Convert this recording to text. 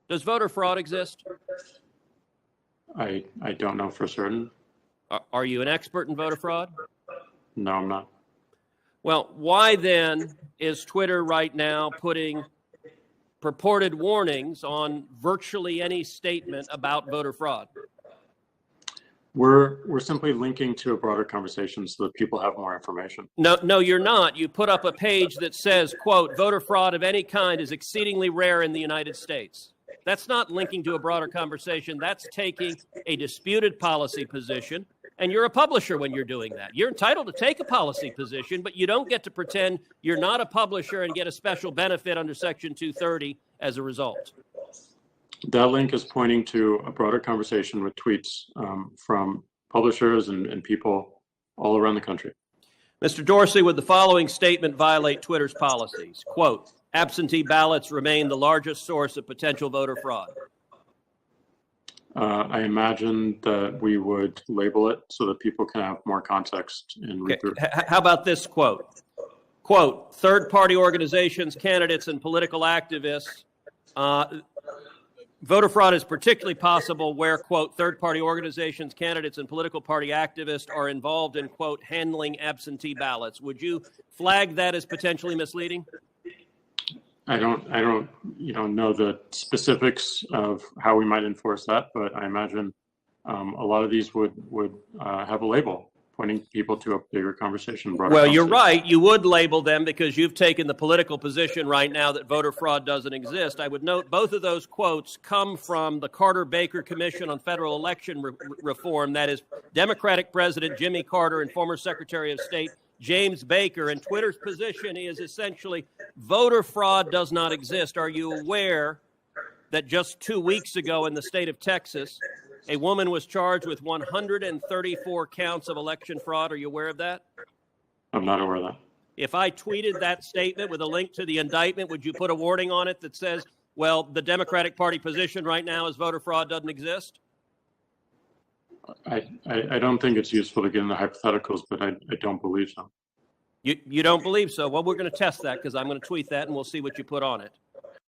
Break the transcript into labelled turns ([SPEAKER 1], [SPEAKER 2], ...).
[SPEAKER 1] Does voter fraud exist?
[SPEAKER 2] I don't know for certain.
[SPEAKER 1] Are you an expert in voter fraud?
[SPEAKER 2] No, I'm not.
[SPEAKER 1] Well, why then is Twitter right now putting purported warnings on virtually any statement about voter fraud?
[SPEAKER 2] We're simply linking to a broader conversation so that people have more information.
[SPEAKER 1] No, you're not. You put up a page that says, quote, voter fraud of any kind is exceedingly rare in the United States. That's not linking to a broader conversation. That's taking a disputed policy position. And you're a publisher when you're doing that. You're entitled to take a policy position, but you don't get to pretend you're not a publisher and get a special benefit under Section 230 as a result.
[SPEAKER 2] That link is pointing to a broader conversation with tweets from publishers and people all around the country.
[SPEAKER 1] Mr. Dorsey, would the following statement violate Twitter's policies? Quote, absentee ballots remain the largest source of potential voter fraud.
[SPEAKER 2] I imagine that we would label it so that people can have more context in read through.
[SPEAKER 1] How about this quote? Quote, third-party organizations, candidates, and political activists. Voter fraud is particularly possible where, quote, third-party organizations, candidates, and political party activists are involved in, quote, handling absentee ballots. Would you flag that as potentially misleading?
[SPEAKER 2] I don't know the specifics of how we might enforce that, but I imagine a lot of these would have a label pointing people to a bigger conversation.
[SPEAKER 1] Well, you're right. You would label them because you've taken the political position right now that voter fraud doesn't exist. I would note both of those quotes come from the Carter-Baker Commission on Federal Election Reform. That is Democratic President Jimmy Carter and former Secretary of State James Baker. And Twitter's position is essentially voter fraud does not exist. Are you aware that just 2 weeks ago in the state of Texas, a woman was charged with 134 counts of election fraud? Are you aware of that?
[SPEAKER 2] I'm not aware of that.
[SPEAKER 1] If I tweeted that statement with a link to the indictment, would you put a warning on it that says, well, the Democratic Party position right now is voter fraud doesn't exist?
[SPEAKER 2] I don't think it's useful to get into hypotheticals, but I don't believe so.
[SPEAKER 1] You don't believe so? Well, we're going to test that because I'm going to tweet that and we'll see what you put on it.